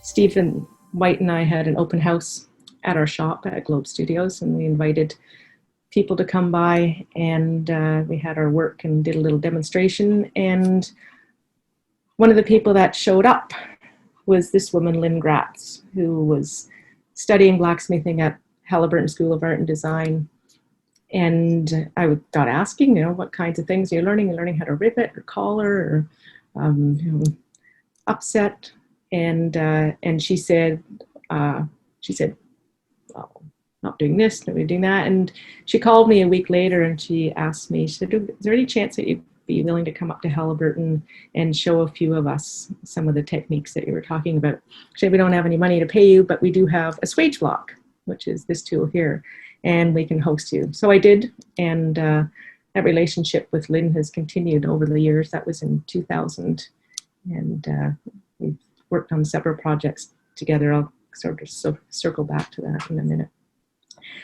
Stephen White and I had an open house at our shop at Globe Studios, and we invited people to come by, and we had our work and did a little demonstration. And one of the people that showed up was this woman, Lynn Gratz, who was studying blacksmithing at Halliburton School of Art and Design. And I got asking, what kinds of things are you learning? You're learning how to rivet or collar or upset. And she said, well, not doing this, not doing that. And she called me a week later and she asked me, she said, is there any chance that you'd be willing to come up to Halliburton and show a few of us some of the techniques that you were talking about? She said, we don't have any money to pay you, but we do have a swage block, which is this tool here, and we can host you. So I did, and that relationship with Lynn has continued over the years. That was in 2000, and we've worked on several projects together. I'll sort of circle back to that in a minute.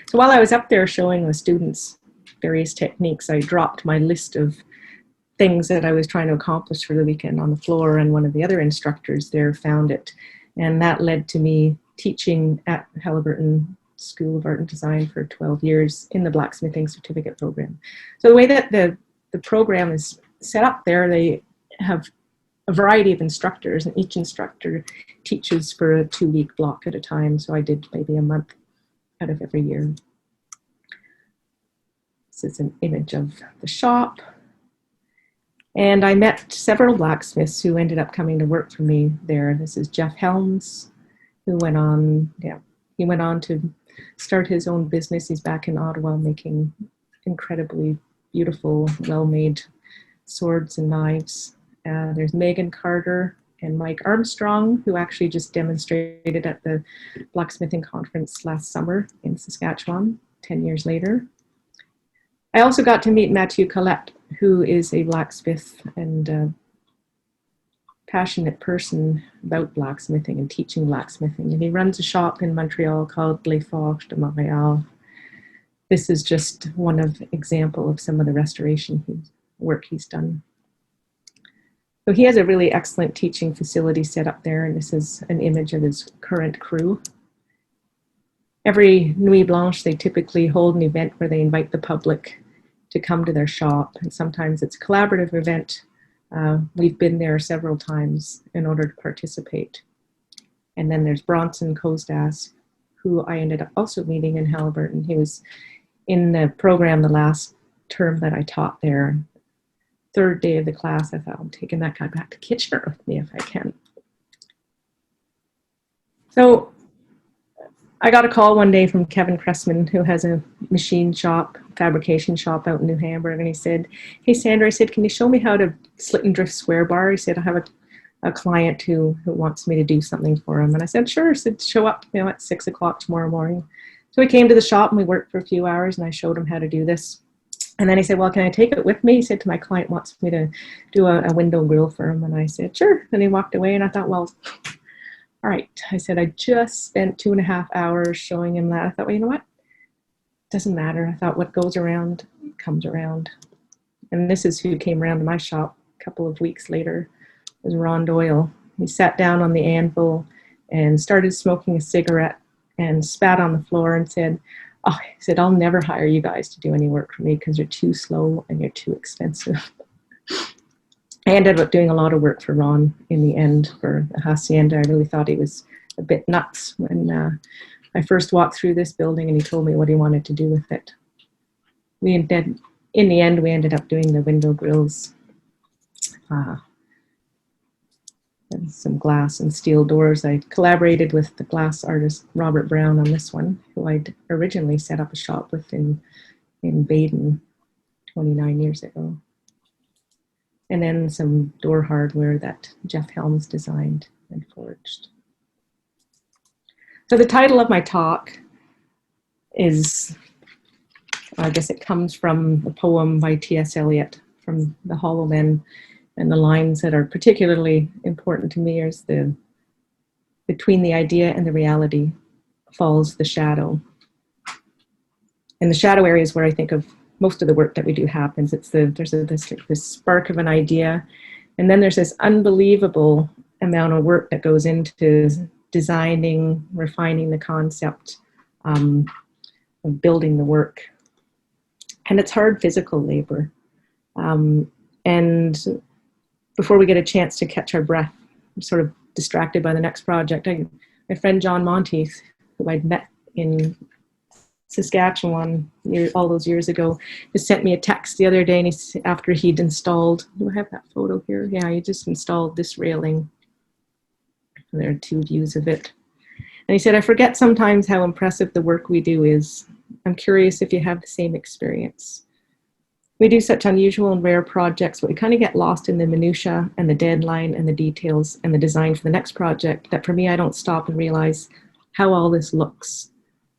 So while I was up there showing the students various techniques, I dropped my list of things that I was trying to accomplish for the weekend on the floor, and one of the other instructors there found it. And that led to me teaching at Halliburton School of Art and Design for 12 years in the blacksmithing certificate program. So the way that the program is set up there, they have a variety of instructors, and each instructor teaches for a 2-week block at a time. So I did maybe a month out of every year. This is an image of the shop. And I met several blacksmiths who ended up coming to work for me there. This is Jeff Helms, who went on to start his own business. He's back in Ottawa making incredibly beautiful, well-made swords and knives. There's Megan Carter and Mike Armstrong, who actually just demonstrated at the blacksmithing conference last summer in Saskatchewan, 10 years later. I also got to meet Mathieu Collette, who is a blacksmith and a passionate person about blacksmithing and teaching blacksmithing. And he runs a shop in Montreal called Les Forges de Boreal. This is just one example of some of the restoration work he's done. So he has a really excellent teaching facility set up there, and this is an image of his current crew. Every Nuit Blanche, they typically hold an event where they invite the public to come to their shop, and sometimes it's a collaborative event. We've been there several times in order to participate. And then there's Bronson Kostas, who I ended up also meeting in Halliburton. He was in the program the last term that I taught there. Third day of the class, I thought, I'm taking that guy back to Kitchener with me if I can. So I got a call one day from Kevin Cressman, who has a machine shop, fabrication shop out in New Hamburg, and he said, hey Sandra, I said, can you show me how to slit and drift square bar? He said, I have a client who wants me to do something for him. And I said, sure. I said, show up at 6 o'clock tomorrow morning. So he came to the shop and we worked for a few hours, and I showed him how to do this. And then he said, well, can I take it with me? He said, my client wants me to do a window grill for him. And I said, sure. And he walked away, and I thought, well, all right. I said, I just spent 2.5 hours showing him that. I thought, well, you know what? Doesn't matter. I thought what goes around comes around. And this is who came around to my shop a couple of weeks later. It was Ron Doyle. He sat down on the anvil and started smoking a cigarette and spat on the floor and said, oh, he said, I'll never hire you guys to do any work for me because you're too slow and you're too expensive. I ended up doing a lot of work for Ron in the end for the Hacienda. I really thought he was a bit nuts when I first walked through this building and he told me what he wanted to do with it. In the end, we ended up doing the window grills, and some glass and steel doors. I collaborated with the glass artist Robert Brown on this one, who I'd originally set up a shop with in Baden 29 years ago. And then some door hardware that Jeff Helms designed and forged. So the title of my talk is, I guess it comes from a poem by T.S. Eliot, From the Hollow Men, and the lines that are particularly important to me is between the idea and the reality falls the shadow. And the shadow area is where I think of most of the work that we do happens. There's this spark of an idea, and then there's this unbelievable amount of work that goes into designing, refining the concept, of building the work. And it's hard physical labor. And before we get a chance to catch our breath, I'm sort of distracted by the next project. My friend John Monteith, who I'd met in Saskatchewan all those years ago, just sent me a text the other day, and after he'd installed, do I have that photo here? Yeah, he just installed this railing. And there are two views of it. And he said, I forget sometimes how impressive the work we do is. I'm curious if you have the same experience. We do such unusual and rare projects, but we kind of get lost in the minutiae and the deadline and the details and the design for the next project, that for me, I don't stop and realize how all this looks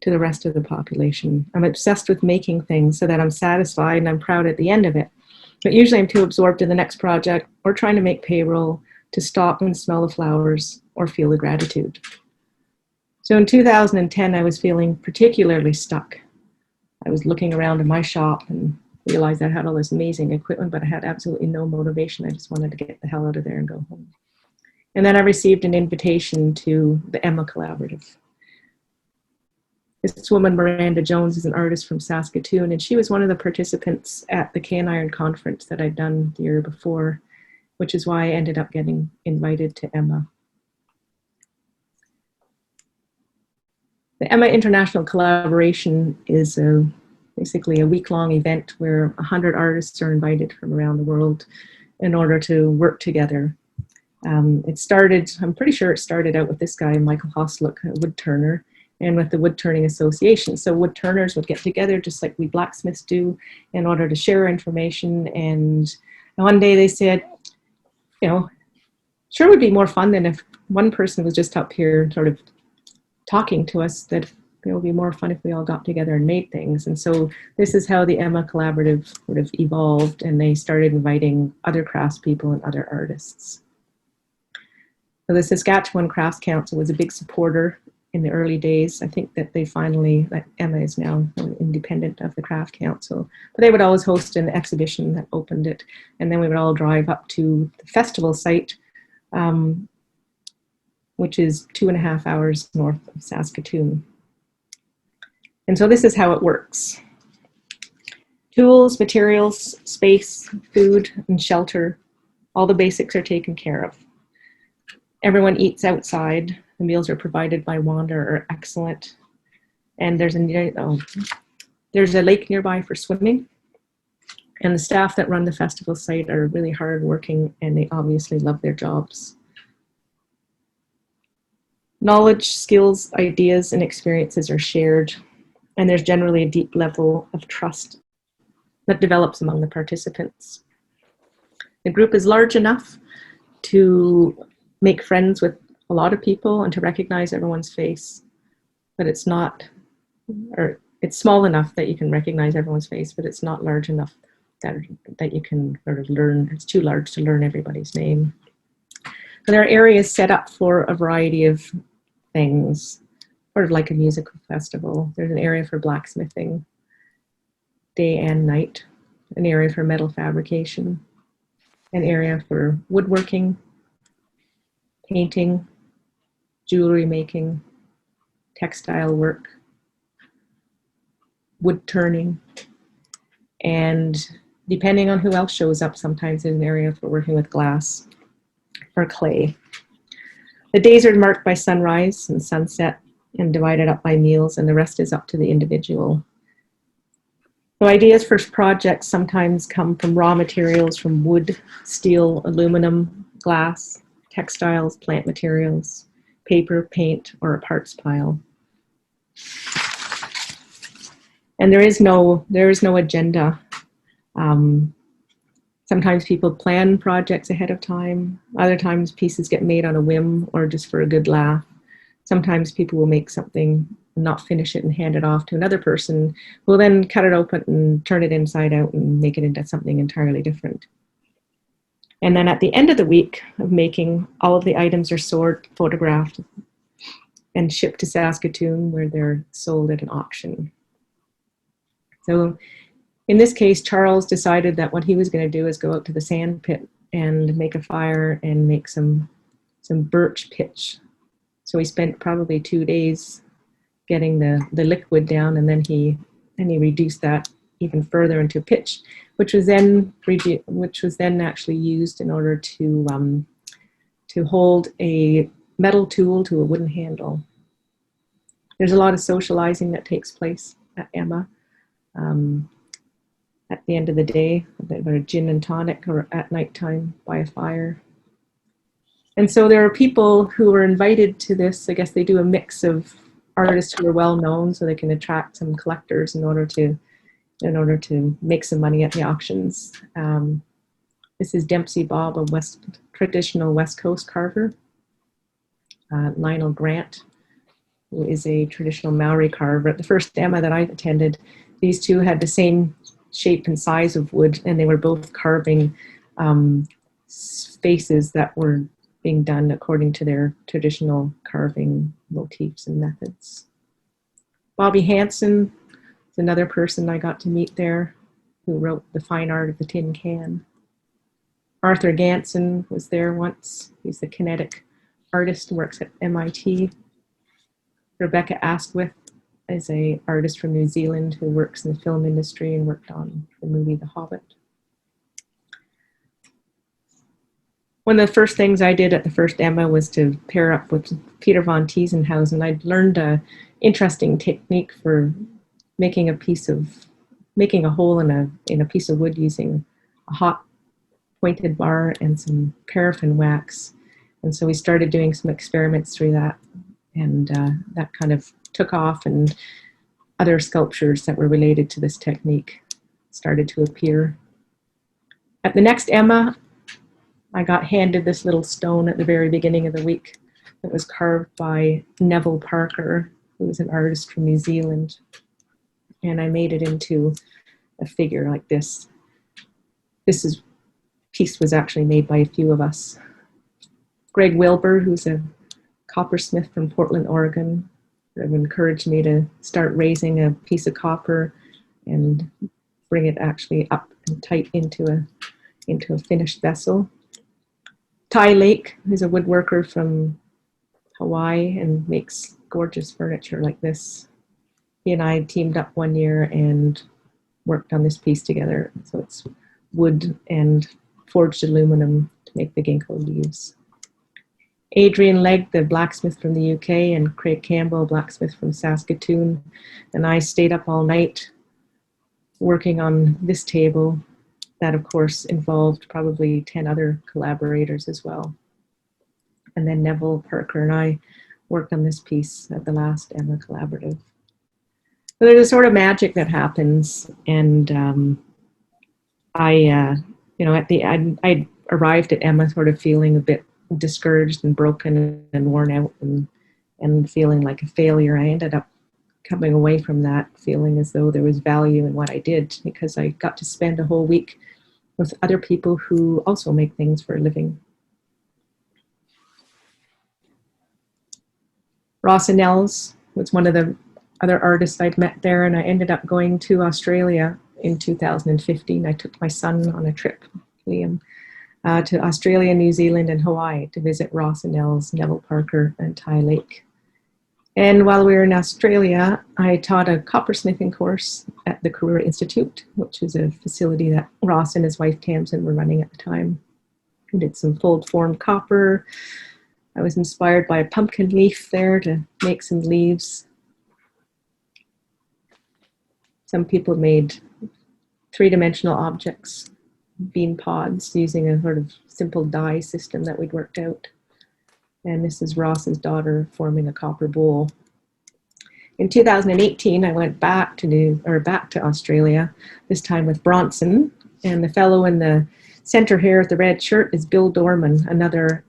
to the rest of the population. I'm obsessed with making things so that I'm satisfied and I'm proud at the end of it. But usually I'm too absorbed in the next project or trying to make payroll to stop and smell the flowers or feel the gratitude. So in 2010, I was feeling particularly stuck. I was looking around in my shop and realized I had all this amazing equipment, but I had absolutely no motivation. I just wanted to get the hell out of there and go home. And then I received an invitation to the Emma Collaborative. This woman, Miranda Jones, is an artist from Saskatchewan, and she was one of the participants at the Cane Iron Conference that I'd done the year before, which is why I ended up getting invited to Emma. The Emma International Collaboration is basically a week-long event where 100 artists are invited from around the world in order to work together. It started, I'm pretty sure it started out with this guy, Michael Hosluck, a wood turner, and with the Wood Turning Association. So wood turners would get together just like we blacksmiths do in order to share information. And one day they said, you know, sure would be more fun than if one person was just up here sort of talking to us, that it would be more fun if we all got together and made things. And so this is how the Emma Collaborative sort of evolved, and they started inviting other craftspeople and other artists. So the Saskatchewan Crafts Council was a big supporter in the early days. I think that they finally, that Emma is now independent of the Craft Council, but they would always host an exhibition that opened it. And then we would all drive up to the festival site, which is 2.5 hours north of Saskatoon. And so this is how it works. Tools, materials, space, food, and shelter, all the basics are taken care of. Everyone eats outside. The meals are provided by Wanda are excellent. And there's a lake nearby for swimming. And the staff that run the festival site are really hardworking, and they obviously love their jobs. Knowledge, skills, ideas, and experiences are shared, and there's generally a deep level of trust that develops among the participants. The group is large enough to make friends with a lot of people and to recognize everyone's face, but it's not, or it's small enough that you can recognize everyone's face, but it's not large enough that you can sort of learn. It's too large to learn everybody's name. But there are areas set up for a variety of things, sort of like a musical festival. There's an area for blacksmithing, day and night, an area for metal fabrication, an area for woodworking, painting, jewelry making, textile work, wood turning, and depending on who else shows up, sometimes there's an area for working with glass or clay. The days are marked by sunrise and sunset and divided up by meals, and the rest is up to the individual. So ideas for projects sometimes come from raw materials, from wood, steel, aluminum, glass, textiles, plant materials, paper, paint, or a parts pile. And there is no agenda. Sometimes people plan projects ahead of time. Other times pieces get made on a whim or just for a good laugh. Sometimes people will make something and not finish it and hand it off to another person who will then cut it open and turn it inside out and make it into something entirely different. And then at the end of the week of making, all of the items are sorted, photographed, and shipped to Saskatoon, where they're sold at an auction. So in this case, Charles decided that what he was going to do is go out to the sand pit and make a fire and make some birch pitch So we spent probably 2 days getting the liquid down, and then he reduced that even further into pitch, which was then actually used in order to hold a metal tool to a wooden handle. There's a lot of socializing that takes place at Emma. At the end of the day, a gin and tonic, or at nighttime by a fire. And so there are people who are invited to this. I guess they do a mix of artists who are well known, so they can attract some collectors in order to make some money at the auctions. This is Dempsey Bob, a traditional West Coast carver. Lionel Grant, who is a traditional Maori carver. At the first Emma that I attended, these two had the same shape and size of wood, and they were both carving faces that were being done according to their traditional carving motifs and methods. Bobby Hansen is another person I got to meet there, who wrote The Fine Art of the Tin Can. Arthur Ganson was there once. He's the kinetic artist who works at MIT. Rebecca Asquith is an artist from New Zealand who works in the film industry and worked on the movie The Hobbit. One of the first things I did at the first Emma was to pair up with Peter von Tiesenhausen. I'd learned an interesting technique for making a hole in a piece of wood using a hot pointed bar and some paraffin wax. And so we started doing some experiments through that, and that kind of took off, and other sculptures that were related to this technique started to appear. At the next Emma, I got handed this little stone at the very beginning of the week that was carved by Neville Parker, who was an artist from New Zealand. And I made it into a figure like this. This piece was actually made by a few of us. Greg Wilbur, who's a coppersmith from Portland, Oregon, encouraged me to start raising a piece of copper and bring it actually up and tight into a finished vessel. Ty Lake, who's a woodworker from Hawaii and makes gorgeous furniture like this. He and I teamed up one year and worked on this piece together. So it's wood and forged aluminum to make the ginkgo leaves. Adrian Legg, the blacksmith from the UK, and Craig Campbell, blacksmith from Saskatchewan, and I stayed up all night working on this table. That, of course, involved probably 10 other collaborators as well. And then Neville Parker and I worked on this piece at the last Emma Collaborative. So there's a sort of magic that happens, and I arrived at Emma sort of feeling a bit discouraged and broken and worn out and feeling like a failure. I ended up coming away from that feeling as though there was value in what I did, because I got to spend a whole week with other people who also make things for a living. Ross Nels was one of the other artists I'd met there, and I ended up going to Australia in 2015. I took my son on a trip, Liam, to Australia, New Zealand, and Hawaii to visit Ross Nels, Neville Parker, and Ty Lake. And while we were in Australia, I taught a coppersmithing course at the Career Institute, which is a facility that Ross and his wife Tamsin were running at the time. We did some fold form copper. I was inspired by a pumpkin leaf there to make some leaves. Some people made three-dimensional objects, bean pods, using a sort of simple die system that we'd worked out. And this is Ross's daughter forming a copper bowl. In 2018, I went back to Australia, this time with Bronson, and the fellow in the center here with the red shirt is Bill Dorman, another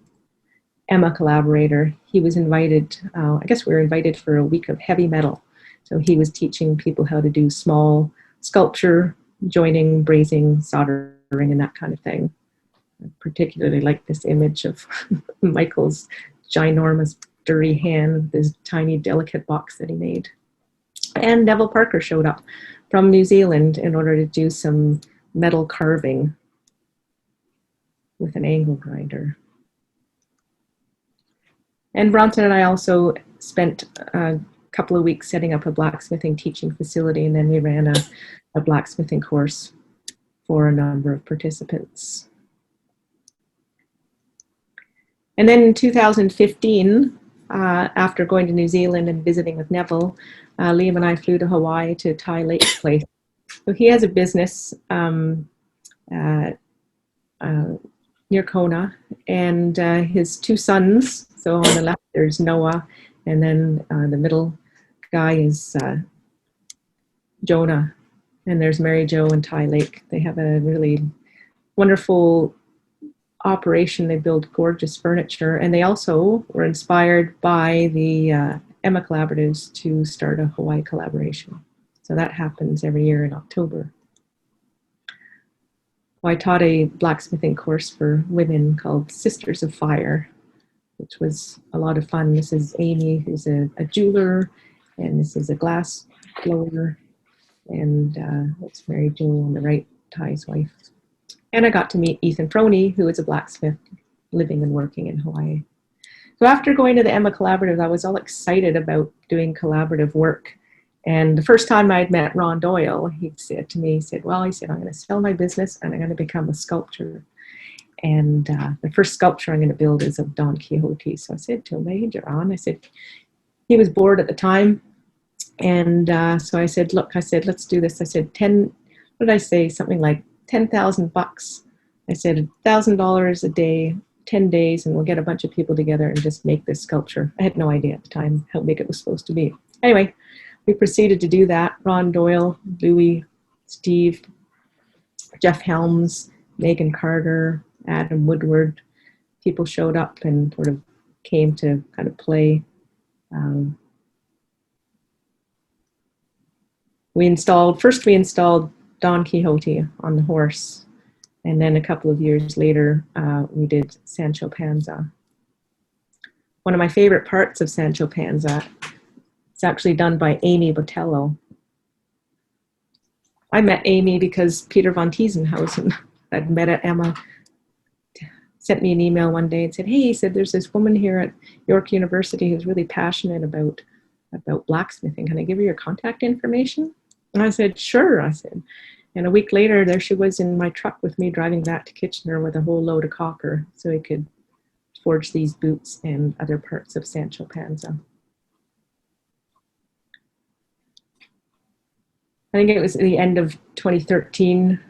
Emma collaborator. He was invited, I guess we were invited for a week of heavy metal. So he was teaching people how to do small sculpture, joining, brazing, soldering, and that kind of thing. I particularly like this image of Michael's ginormous dirty hand, this tiny delicate box that he made. And Neville Parker showed up from New Zealand in order to do some metal carving with an angle grinder. And Bronson and I also spent a couple of weeks setting up a blacksmithing teaching facility, and then we ran a blacksmithing course for a number of participants. And then in 2015, after going to New Zealand and visiting with Neville, Liam and I flew to Hawaii to Ty Lake's place. So he has a business near Kona, and his two sons, so on the left there's Noah, and then the middle guy is Jonah, and there's Mary Jo and Ty Lake. They have a really wonderful operation. They build gorgeous furniture, and they also were inspired by the Emma Collaboratives to start a Hawaii collaboration. So that happens every year in October. Well, I taught a blacksmithing course for women called Sisters of Fire, which was a lot of fun. This is Amy, who's a jeweler, and this is a glass blower, and that's Mary Jo on the right, Ty's wife. And I got to meet Ethan Froney, who is a blacksmith living and working in Hawaii. So after going to the Emma Collaborative, I was all excited about doing collaborative work. And the first time I'd met Ron Doyle, he said to me, he said, I'm going to sell my business and I'm going to become a sculptor. And the first sculpture I'm going to build is of Don Quixote. So I said to him, hey, Ron, I said, he was bored at the time. And so I said, look, I said, let's do this. I said, what did I say? Something like $10,000. I said $1,000 a day, 10 days, and we'll get a bunch of people together and just make this sculpture. I had no idea at the time how big it was supposed to be. Anyway, we proceeded to do that. Ron Doyle, Louis, Steve, Jeff Helms, Megan Carter, Adam Woodward. People showed up and sort of came to kind of play. We installed Don Quixote on the horse, and then a couple of years later we did Sancho Panza. One of my favorite parts of Sancho Panza is actually done by Amy Botello. I met Amy because Peter von Tiesenhausen, I'd met at Emma, sent me an email one day and said, hey, he said, there's this woman here at York University who's really passionate about blacksmithing. Can I give her your contact information? And I said, sure, I said. And a week later, there she was in my truck with me driving back to Kitchener with a whole load of copper so he could forge these boots and other parts of Sancho Panza. I think it was the end of 2013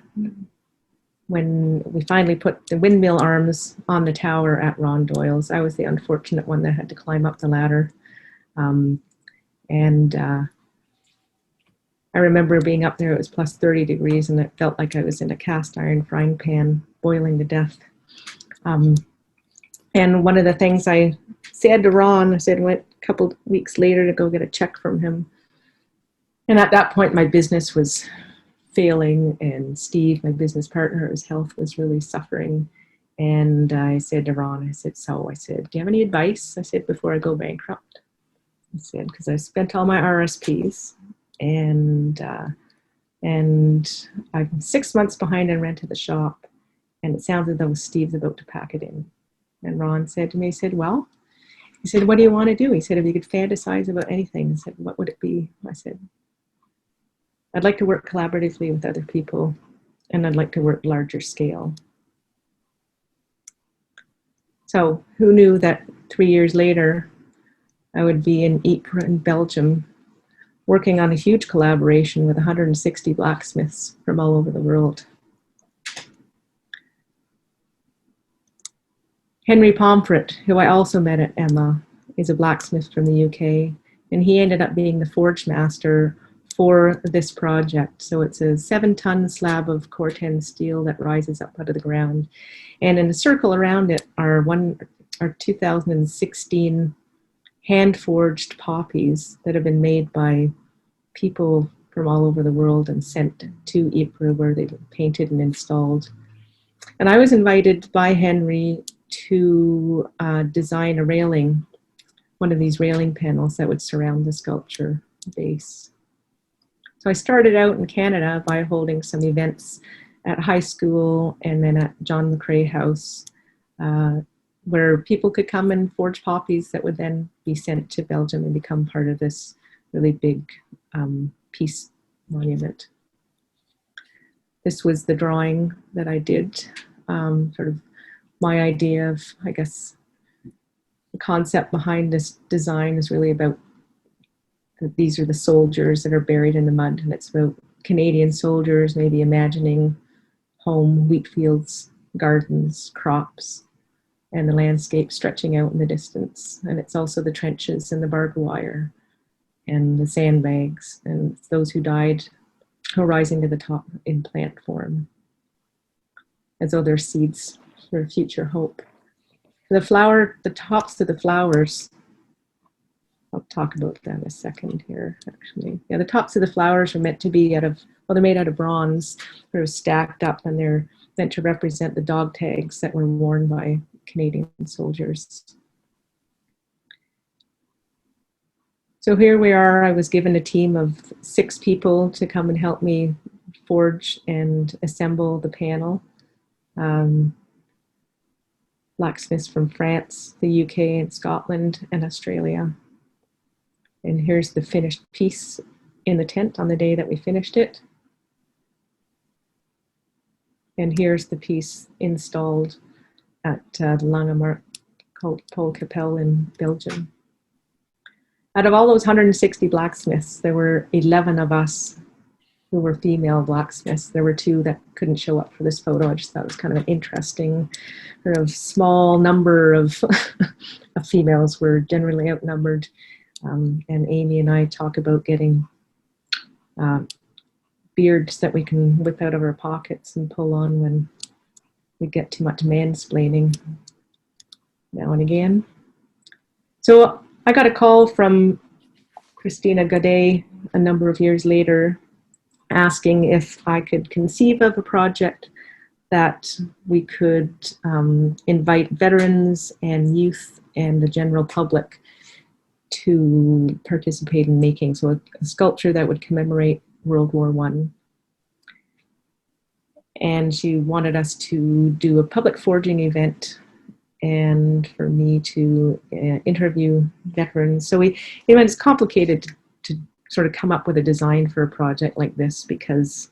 when we finally put the windmill arms on the tower at Ron Doyle's. I was the unfortunate one that had to climb up the ladder. I remember being up there, it was plus 30 degrees, and it felt like I was in a cast iron frying pan, boiling to death. And one of the things I said to Ron, I said, went a couple weeks later to go get a check from him. And at that point, my business was failing, and Steve, my business partner, his health was really suffering. And I said to Ron, I said, do you have any advice? I said, before I go bankrupt. I said, because I spent all my RSPs. And I'm 6 months behind in rent of the shop, and it sounds as though Steve's about to pack it in. And Ron said to me, he said, what do you want to do? He said, if you could fantasize about anything, he said, what would it be? I said, I'd like to work collaboratively with other people, and I'd like to work larger scale. So who knew that 3 years later, I would be in Ypres in Belgium, working on a huge collaboration with 160 blacksmiths from all over the world. Henry Pomfret, who I also met at Emma, is a blacksmith from the UK, and he ended up being the forge master for this project. So it's a 7-ton slab of Corten steel that rises up out of the ground. And in a circle around it are 2016 hand-forged poppies that have been made by people from all over the world and sent to Ypres, where they've been painted and installed. And I was invited by Henry to design a railing, one of these railing panels that would surround the sculpture base. So I started out in Canada by holding some events at high school and then at John McCrae House, where people could come and forge poppies that would then be sent to Belgium and become part of this really big peace monument. This was the drawing that I did, sort of my idea of, I guess, the concept behind this design is really about that these are the soldiers that are buried in the mud, and it's about Canadian soldiers maybe imagining home, wheat fields, gardens, crops, and the landscape stretching out in the distance. And it's also the trenches and the barbed wire and the sandbags and those who died who are rising to the top in plant form, as though they're seeds for future hope. The tops of the flowers, I'll talk about that in a second here, actually. Yeah, the tops of the flowers are meant to be they're made out of bronze. They're stacked up, and they're meant to represent the dog tags that were worn by Canadian soldiers. So here we are. I was given a team of 6 people to come and help me forge and assemble the panel. Blacksmiths from France, the UK, and Scotland, and Australia. And here's the finished piece in the tent on the day that we finished it. And here's the piece installed at the Langemark Kapelle in Belgium. Out of all those 160 blacksmiths, there were 11 of us who were female blacksmiths. There were 2 that couldn't show up for this photo. I just thought it was kind of an interesting, sort of small number of, of females. Were generally outnumbered. And Amy and I talk about getting beards that we can whip out of our pockets and pull on when we get too much mansplaining now and again. So I got a call from Christina Gaday a number of years later asking if I could conceive of a project that we could invite veterans and youth and the general public to participate in making. So a sculpture that would commemorate World War I. And she wanted us to do a public forging event and for me to interview veterans. So it's complicated to sort of come up with a design for a project like this, because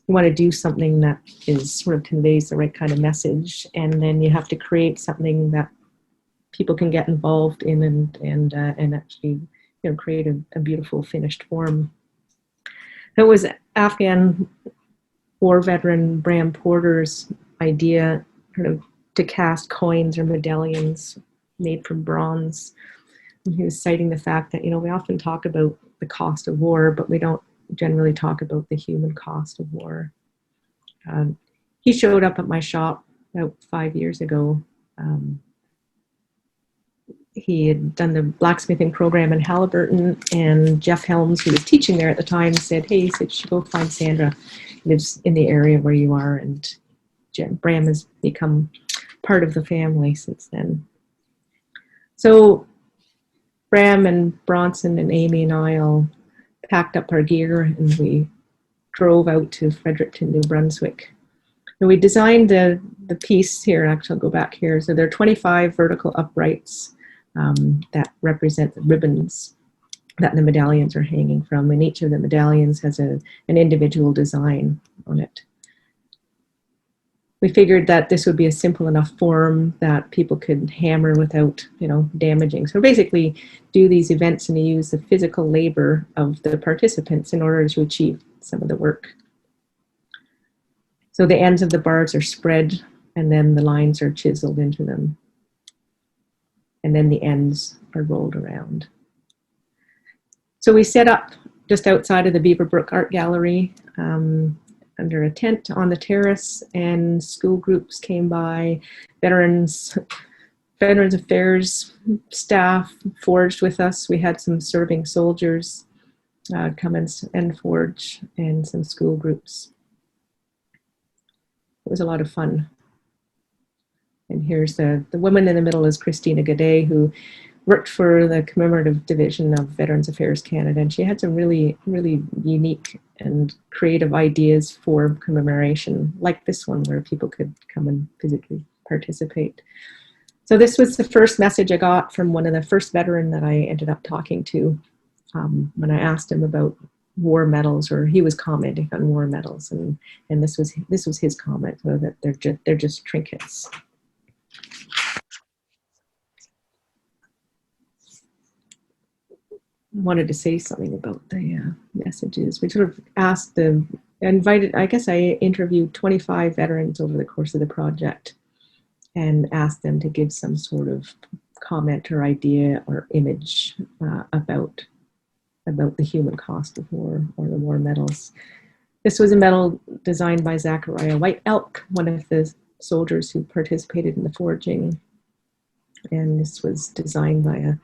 you want to do something that is sort of conveys the right kind of message, and then you have to create something that people can get involved in and actually create a beautiful finished form. It was Afghan war veteran Bram Porter's idea to cast coins or medallions made from bronze. And he was citing the fact that we often talk about the cost of war, but we don't generally talk about the human cost of war. He showed up at my shop about 5 years ago. He had done the blacksmithing program in Halliburton, and Jeff Helms, who was teaching there at the time, said, "Hey," he said, "you should go find Sandra. He lives in the area where you are." And Bram has become part of the family since then. So Bram and Bronson and Amy and I all packed up our gear and we drove out to Fredericton, New Brunswick. And we designed the piece here. Actually, I'll go back here. So there are 25 vertical uprights that represent the ribbons that the medallions are hanging from, and each of the medallions has an individual design on it. We figured that this would be a simple enough form that people could hammer without, damaging. So basically do these events and you use the physical labor of the participants in order to achieve some of the work. So the ends of the bars are spread and then the lines are chiseled into them. And then the ends are rolled around. So we set up just outside of the Beaverbrook Art Gallery under a tent on the terrace, and school groups came by, Veterans Affairs staff forged with us. We had some serving soldiers come and forge, and some school groups. It was a lot of fun. And here's the woman in the middle is Christina Gaday, who worked for the commemorative division of Veterans Affairs Canada, and she had some really, really unique and creative ideas for commemoration, like this one, where people could come and physically participate. So this was the first message I got from one of the first veteran that I ended up talking to when I asked him about war medals, or he was commenting on war medals, and this was his comment, so that they're just trinkets. Wanted to say something about the messages. We sort of asked I guess I interviewed 25 veterans over the course of the project and asked them to give some sort of comment or idea or image about the human cost of war, or the war medals. This was a medal designed by Zachariah White Elk, one of the soldiers who participated in the forging, and this was designed by a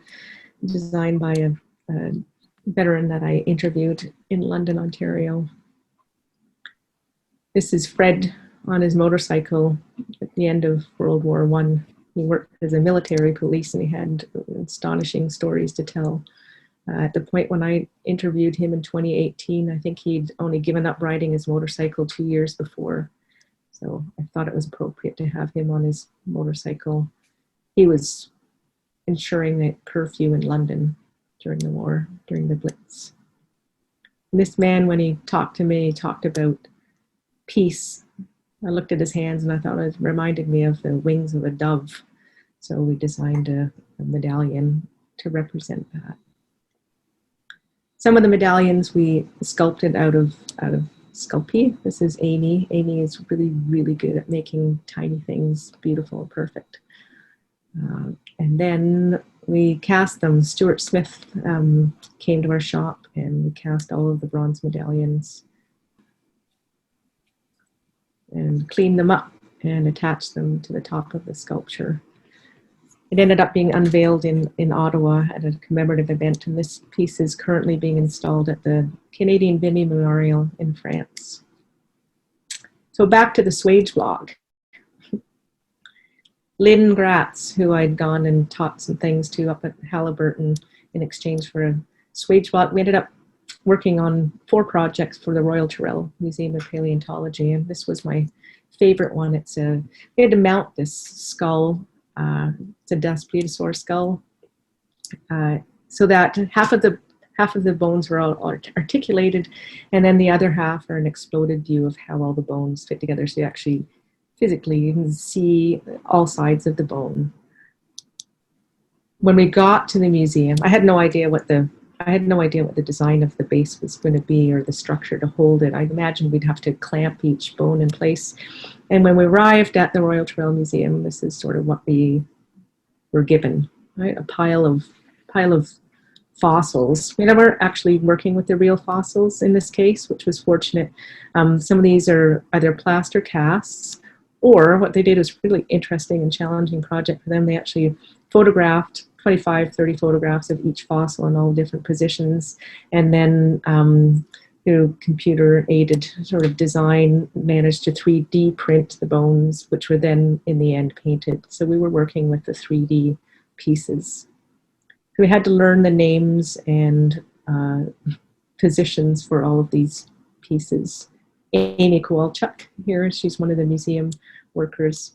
veteran that I interviewed in London, Ontario. This is Fred on his motorcycle at the end of World War I. He worked as a military police, and he had astonishing stories to tell. At the point when I interviewed him in 2018, I think he'd only given up riding his motorcycle 2 years before. So I thought it was appropriate to have him on his motorcycle. He was ensuring the curfew in London during the war, during the Blitz. And this man, when he talked to me, he talked about peace. I looked at his hands and I thought it reminded me of the wings of a dove. So we designed a medallion to represent that. Some of the medallions we sculpted out of Sculpey. This is Amy. Amy is really, really good at making tiny things beautiful and perfect. And then we cast them. Stuart Smith came to our shop and we cast all of the bronze medallions and cleaned them up and attached them to the top of the sculpture. It ended up being unveiled in Ottawa at a commemorative event, and this piece is currently being installed at the Canadian Vimy Memorial in France. So back to the swage block. Lynn Gratz, who I'd gone and taught some things to up at Halliburton in exchange for a swage block, we ended up working on 4 projects for the Royal Tyrrell Museum of Paleontology, and this was my favorite one. We had to mount this skull. It's a Daspletosaur skull, so that half of the bones were all articulated, and then the other half are an exploded view of how all the bones fit together. So you actually physically you can see all sides of the bone. When we got to the museum, I had no idea what the design of the base was going to be, or the structure to hold it. I imagined we'd have to clamp each bone in place. And when we arrived at the Royal Tyrrell Museum, this is sort of what we were given, right? A pile of fossils. We never actually working with the real fossils in this case, which was fortunate. Some of these are either plaster casts, or what they did was really interesting and challenging project for them. They actually photographed 25, 30 photographs of each fossil in all different positions, and then through computer-aided sort of design, managed to 3D print the bones, which were then in the end painted. So we were working with the 3D pieces. So we had to learn the names and positions for all of these pieces. Amy Kowalchuk here, she's one of the museum workers,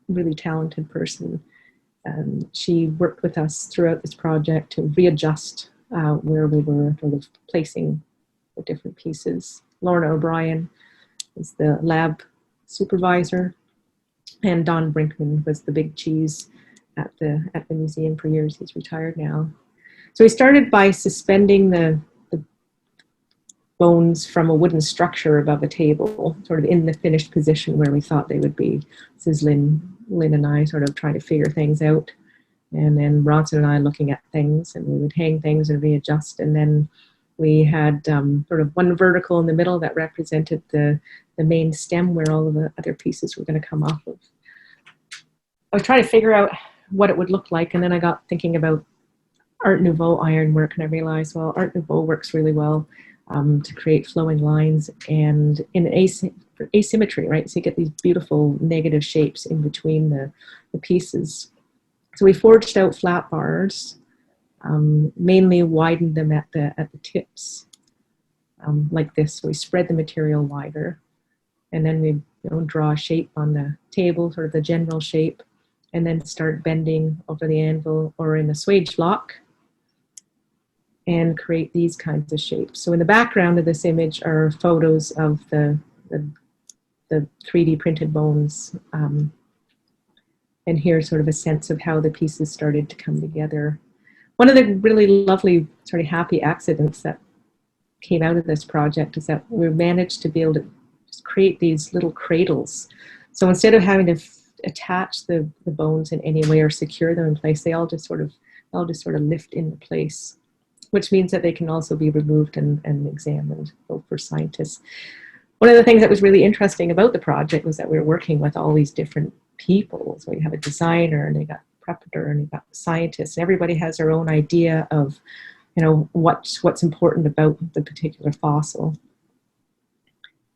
really talented person. She worked with us throughout this project to readjust where we were sort of placing the different pieces. Lorna O'Brien is the lab supervisor, and Don Brinkman was the big cheese at the museum for years. He's retired now. So we started by suspending the bones from a wooden structure above a table, sort of in the finished position where we thought they would be. This is Lynn and I sort of trying to figure things out, and then Bronson and I looking at things, and we would hang things and readjust. And then we had sort of one vertical in the middle that represented the main stem where all of the other pieces were going to come off of. I was trying to figure out what it would look like, and then I got thinking about Art Nouveau ironwork, and I realized, well, Art Nouveau works really well to create flowing lines and in asymmetry, right? So you get these beautiful negative shapes in between the pieces. So we forged out flat bars, mainly widened them at the tips, like this. So we spread the material wider, and then we draw a shape on the table, sort of the general shape, and then start bending over the anvil or in a swage block and create these kinds of shapes. So in the background of this image are photos of the 3D printed bones. And here's sort of a sense of how the pieces started to come together. One of the really lovely, sort of happy accidents that came out of this project is that we managed to be able to just create these little cradles. So instead of having to attach the bones in any way or secure them in place, they all just sort of lift into place, which means that they can also be removed and examined, both for scientists. One of the things that was really interesting about the project was that we were working with all these different people. So you have a designer, and you got a preparator, and you got scientists. Everybody has their own idea of, you know, what's important about the particular fossil.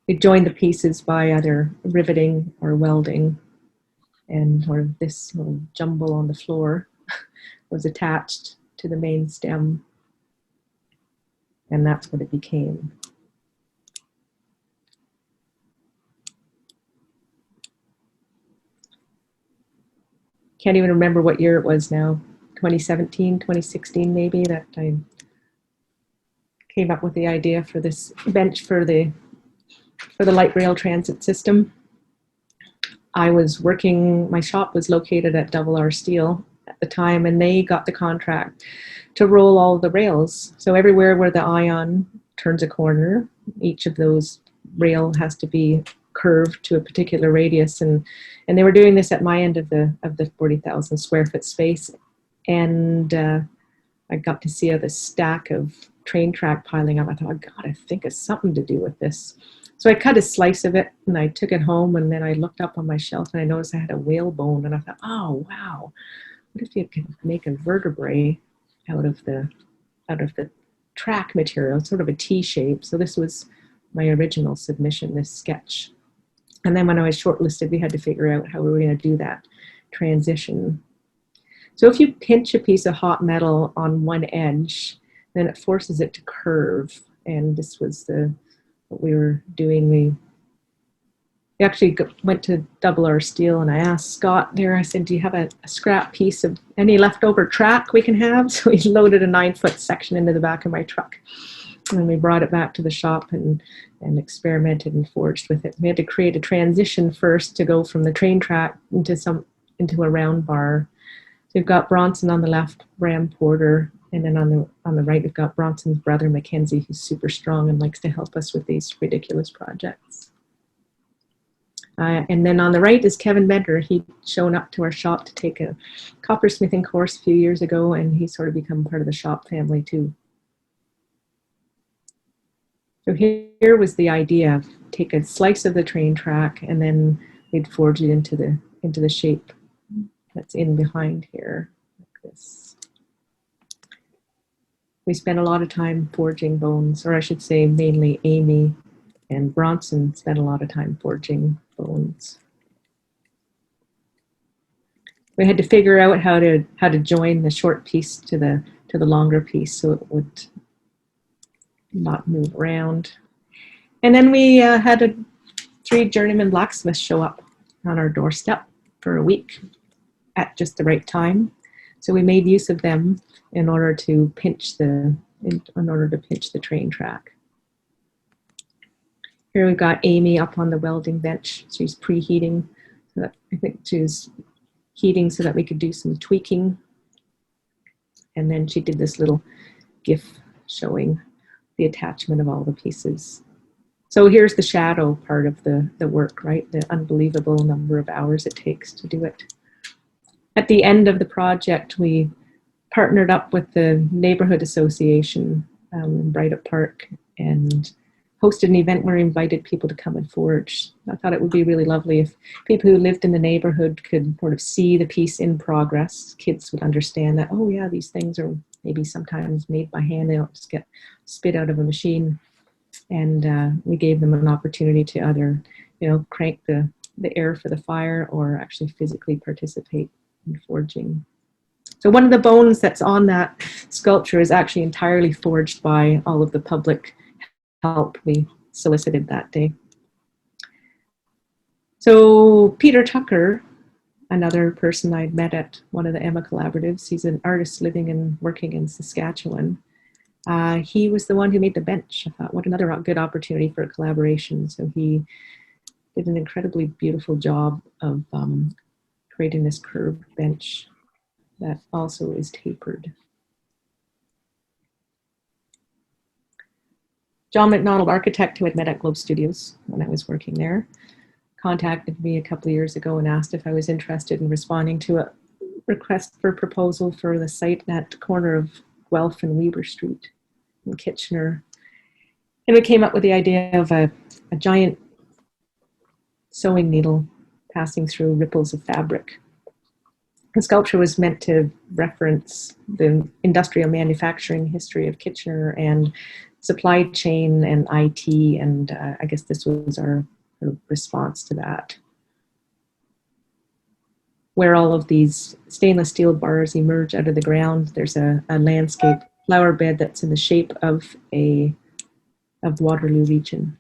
We joined the pieces by either riveting or welding, and sort of this little jumble on the floor was attached to the main stem, and that's what it became. Can't even remember what year it was now, 2017, 2016 maybe, that I came up with the idea for this bench for the light rail transit system. I was working, my shop was located at R Steel at the time, and they got the contract to roll all the rails. So everywhere where the ion turns a corner, each of those rail has to be curved to a particular radius, and they were doing this at my end of the 40,000 square foot space, and I got to see the stack of train track piling up. I thought, God, I think it's something to do with this. So I cut a slice of it and I took it home, and then I looked up on my shelf and I noticed I had a whalebone, and I thought, oh wow, what if you could make a vertebrae out of the track material, sort of a T shape. So this was my original submission, this sketch. And then when I was shortlisted, we had to figure out how we were going to do that transition. So if you pinch a piece of hot metal on one edge, then it forces it to curve. And this was what we were doing. We actually went to R Steel, and I asked Scott there, I said, do you have a scrap piece of any leftover track we can have? So he loaded a 9-foot section into the back of my truck. And we brought it back to the shop and experimented and forged with it. We had to create a transition first to go from the train track into a round bar. So we've got Bronson on the left, Bram Porter, and then on the right we've got Bronson's brother Mackenzie, who's super strong and likes to help us with these ridiculous projects. And then on the right is Kevin Bender. He'd shown up to our shop to take a coppersmithing course a few years ago, and he's sort of become part of the shop family too. So here was the idea of take a slice of the train track, and then we'd forge it into the shape that's in behind here, like this. We spent a lot of time forging bones, or I should say mainly Amy and Bronson spent a lot of time forging bones. We had to figure out how to join the short piece to the longer piece so it would not move around. And then we had 3 journeyman blacksmiths show up on our doorstep for a week at just the right time. So we made use of them in order to pinch the train track. Here we've got Amy up on the welding bench. She's preheating, so that I think she was heating so that we could do some tweaking. And then she did this little GIF showing the attachment of all the pieces. So here's the shadow part of the work, right? The unbelievable number of hours it takes to do it. At the end of the project, we partnered up with the neighborhood association in Brightup Park and hosted an event where we invited people to come and forge. I thought it would be really lovely if people who lived in the neighborhood could sort of see the piece in progress. Kids would understand that, oh yeah, these things are maybe sometimes made by hand. They don't just get spit out of a machine. And we gave them an opportunity to either, crank the air for the fire or actually physically participate in forging. So one of the bones that's on that sculpture is actually entirely forged by all of the public help we solicited that day. So Peter Tucker another person I'd met at one of the Emma collaboratives. He's an artist living and working in Saskatchewan. He was the one who made the bench. I thought, what another good opportunity for a collaboration. So he did an incredibly beautiful job of creating this curved bench that also is tapered. John McDonald, architect who had met at Globe Studios when I was working there, contacted me a couple of years ago and asked if I was interested in responding to a request for proposal for the site at the corner of Guelph and Weber Street in Kitchener. And we came up with the idea of a giant sewing needle passing through ripples of fabric. The sculpture was meant to reference the industrial manufacturing history of Kitchener and supply chain and IT, and I guess this was our response to that. Where all of these stainless steel bars emerge out of the ground, there's a landscape flower bed that's in the shape of Waterloo region.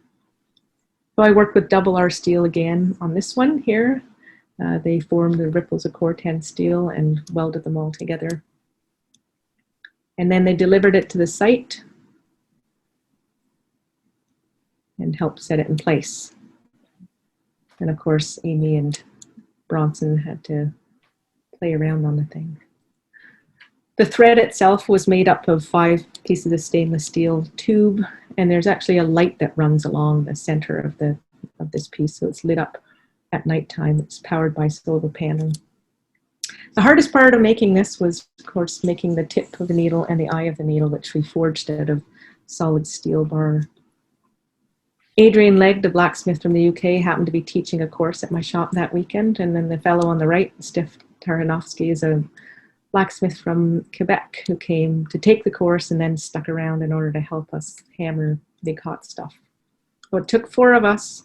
So I worked with Double R steel again on this one here. They formed the ripples of Corten steel and welded them all together. And then they delivered it to the site and helped set it in place. And of course, Amy and Bronson had to play around on the thing. The thread itself was made up of 5 pieces of stainless steel tube, and there's actually a light that runs along the center of this piece, so it's lit up at nighttime. It's powered by solar panel. The hardest part of making this was, of course, making the tip of the needle and the eye of the needle, which we forged out of solid steel bar. Adrian Legg, the blacksmith from the UK, happened to be teaching a course at my shop that weekend, and then the fellow on the right, Steph Taranovsky, is a blacksmith from Quebec who came to take the course and then stuck around in order to help us hammer big hot stuff. So it took 4 of us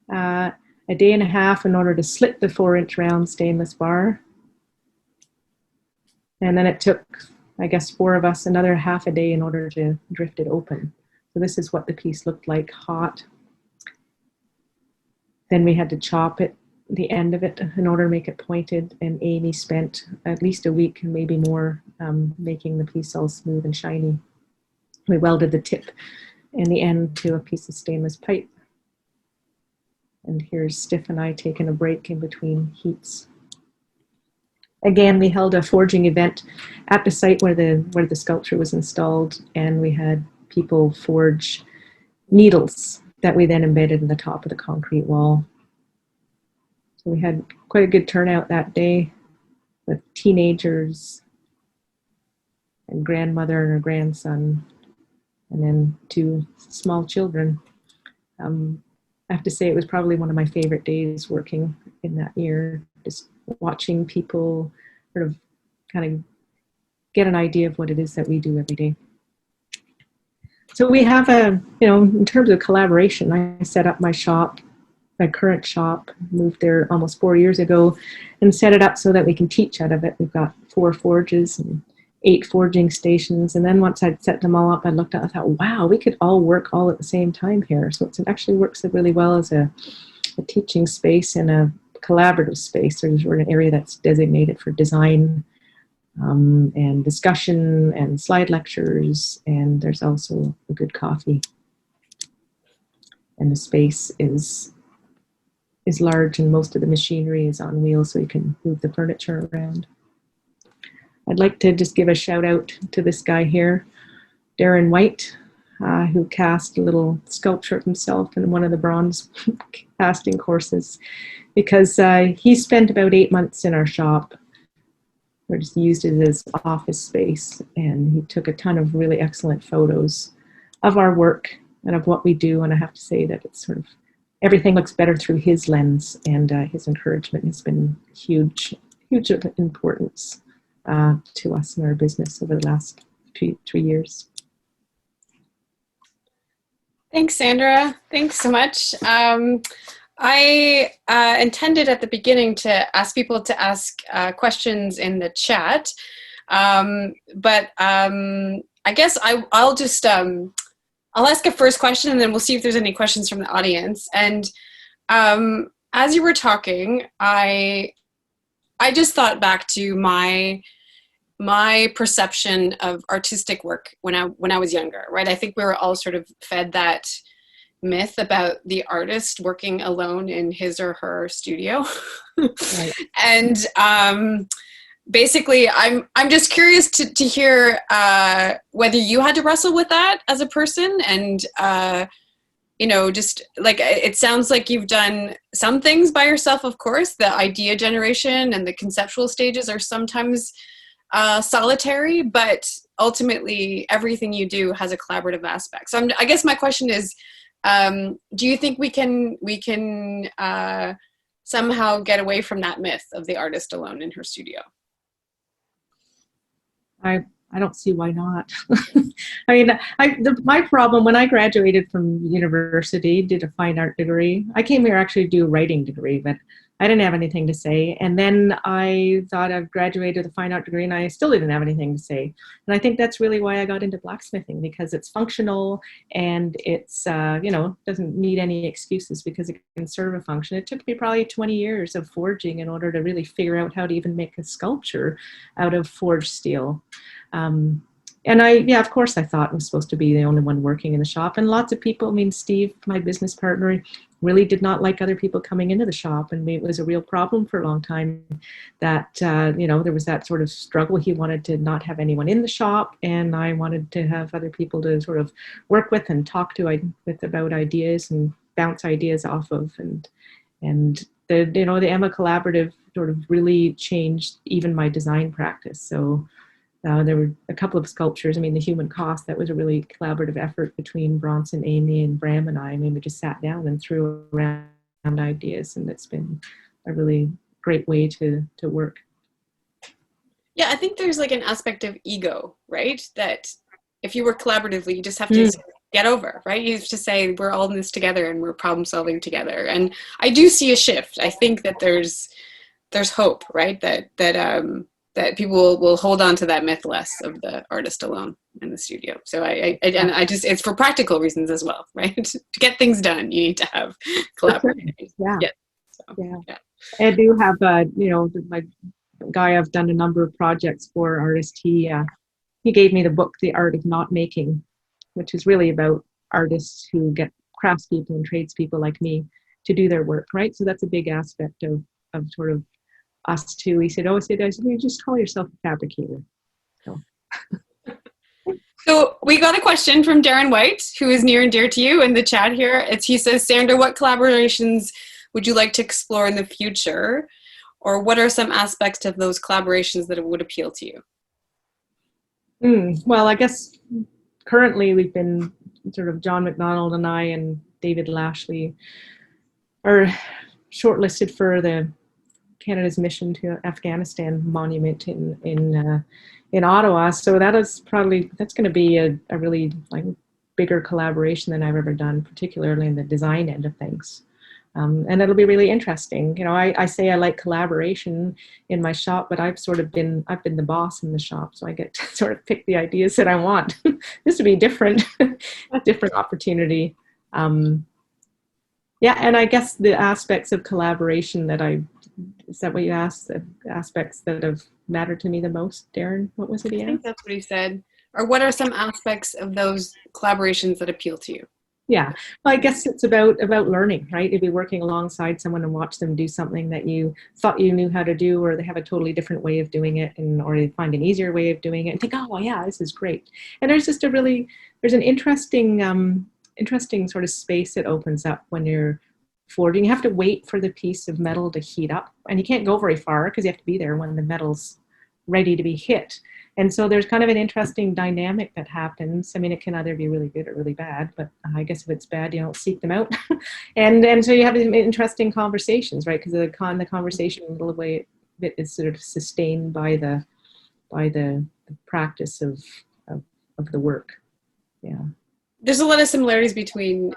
a day and a half in order to slit the 4-inch round stainless bar. And then it took, I guess, 4 of us another half a day in order to drift it open. So this is what the piece looked like, hot. Then we had to chop it, the end of it, in order to make it pointed. And Amy spent at least a week, maybe more, making the piece all smooth and shiny. We welded the tip and the end to a piece of stainless pipe. And here's Stiff and I taking a break in between heats. Again, we held a forging event at the site where the sculpture was installed, and we had people forge needles that we then embedded in the top of the concrete wall. So we had quite a good turnout that day with teenagers and grandmother and her grandson, and then 2 small children. I have to say it was probably one of my favorite days working in that year, just watching people sort of kind of get an idea of what it is that we do every day. So we have in terms of collaboration, I set up my shop, my current shop, moved there almost 4 years ago, and set it up so that we can teach out of it. We've got 4 forges and 8 forging stations. And then once I'd set them all up, I looked at it, I thought, wow, we could all work all at the same time here. So it actually works really well as a teaching space and a collaborative space. We're in an area that's designated for design and discussion and slide lectures, and there's also a good coffee. And the space is large, and most of the machinery is on wheels, so you can move the furniture around. I'd like to just give a shout out to this guy here, Darren White, who cast a little sculpture himself in one of the bronze casting courses, because he spent about 8 months in our shop. We just used it as office space, and he took a ton of really excellent photos of our work and of what we do. And I have to say that it's sort of, everything looks better through his lens, and his encouragement has been huge importance to us in our business over the last 3 years. Thanks, Sandra. Thanks so much. I intended at the beginning to ask people to ask questions in the chat, but I guess I'll just I'll ask a first question, and then we'll see if there's any questions from the audience. And as you were talking, I I just thought back to my perception of artistic work when I was younger, right? I think we were all sort of fed that myth about the artist working alone in his or her studio. Right. And basically, I'm just curious to hear whether you had to wrestle with that as a person, and just like it sounds like you've done some things by yourself. Of course, the idea generation and the conceptual stages are sometimes solitary, but ultimately everything you do has a collaborative aspect. So I guess my question is, do you think we can somehow get away from that myth of the artist alone in her studio? I don't see why not. I mean, my problem when I graduated from university, did a fine art degree. I came here actually to do a writing degree, but I didn't have anything to say. And then I thought I've graduated with a fine art degree and I still didn't have anything to say. And I think that's really why I got into blacksmithing, because it's functional and it's, doesn't need any excuses because it can serve a function. It took me probably 20 years of forging in order to really figure out how to even make a sculpture out of forged steel. And of course I thought I was supposed to be the only one working in the shop. And lots of people, I mean, Steve, my business partner, really did not like other people coming into the shop. And it was a real problem for a long time that, there was that sort of struggle. He wanted to not have anyone in the shop. And I wanted to have other people to sort of work with and talk to with about ideas and bounce ideas off of. And the Emma Collaborative sort of really changed even my design practice. So there were a couple of sculptures. I mean, the Human Cost, that was a really collaborative effort between Bronson, Amy, and Bram and I. I mean, we just sat down and threw around ideas, and it's been a really great way to work. Yeah, I think there's like an aspect of ego, right? That if you work collaboratively, you just have to get over, right? You have to say, we're all in this together and we're problem solving together. And I do see a shift. I think that there's hope, right? That people will hold on to that myth less of the artist alone in the studio. So I just, it's for practical reasons as well, right? To get things done, you need to have collaboration. Yeah. Yeah. I do have, my guy I've done a number of projects for, artist, he gave me the book, The Art of Not Making, which is really about artists who get craftspeople and tradespeople like me to do their work, right? So that's a big aspect of sort of us too. He said, you just call yourself a fabricator. So we got a question from Darren White, who is near and dear to you in the chat here. He says, Sandra, what collaborations would you like to explore in the future? Or what are some aspects of those collaborations that would appeal to you? Well, I guess currently we've been sort of John McDonald and I and David Lashley are shortlisted for the Canada's mission to Afghanistan monument in Ottawa. So that's going to be a really bigger collaboration than I've ever done, particularly in the design end of things. And it'll be really interesting. I say I like collaboration in my shop, but I've been the boss in the shop, so I get to sort of pick the ideas that I want. This would be different, different opportunity. And I guess the aspects of collaboration is that what you asked? The aspects that have mattered to me the most, Darren? What was it again? I think that's what he said. Or what are some aspects of those collaborations that appeal to you? Yeah, well, I guess it's about learning, right? You'd be working alongside someone and watch them do something that you thought you knew how to do, or they have a totally different way of doing it, or they find an easier way of doing it and think, oh, well, yeah, this is great. And there's just there's an interesting sort of space that opens up when you're forging. You have to wait for the piece of metal to heat up, and you can't go very far because you have to be there when the metal's ready to be hit. And so there's kind of an interesting dynamic that happens. I mean, it can either be really good or really bad, but I guess if it's bad, you don't seek them out. and so you have interesting conversations, right? Because the conversation, the way it is sort of sustained by the practice of the work. Yeah. There's a lot of similarities between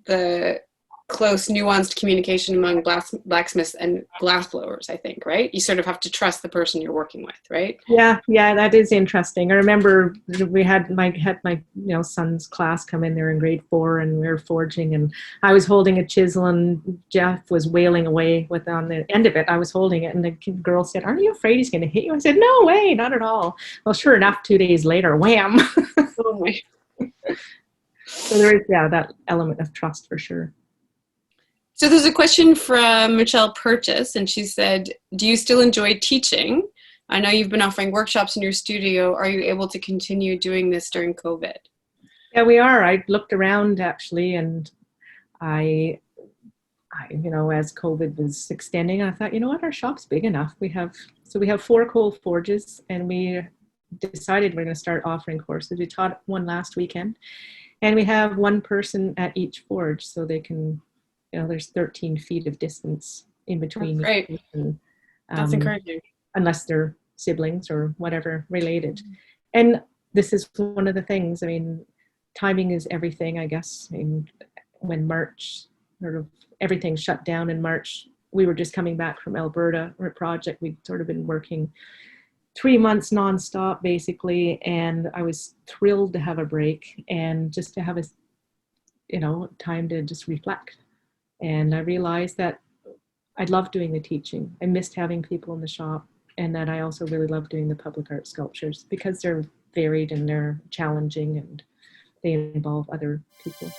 the close, nuanced communication among blacksmiths and glassblowers, I think, right? You sort of have to trust the person you're working with, right? Yeah, that is interesting. I remember we had my son's class come in there in grade 4, and we were forging, and I was holding a chisel, and Jeff was wailing away with on the end of it. I was holding it, and the girl said, "Aren't you afraid he's going to hit you?" I said, "No way, not at all." Well, sure enough, 2 days later, wham! Oh my. So there is that element of trust for sure. So there's a question from Michelle Purchase, and she said, "Do you still enjoy teaching? I know you've been offering workshops in your studio. Are you able to continue doing this during COVID?" Yeah, we are. I looked around actually, and I as COVID was extending, I thought, what, our shop's big enough. We have 4 coal forges, and we decided we're going to start offering courses. We taught one last weekend, and we have one person at each forge, so they can, there's 13 feet of distance in between. That's great. Each person, That's encouraging. Unless they're siblings or whatever related. And this is one of the things, timing is everything, I guess. When March, sort of everything shut down in March, we were just coming back from Alberta project. We'd sort of been working 3 months nonstop basically, and I was thrilled to have a break and just to have time to just reflect. And I realized that I loved doing the teaching. I missed having people in the shop, and that I also really love doing the public art sculptures because they're varied and they're challenging and they involve other people.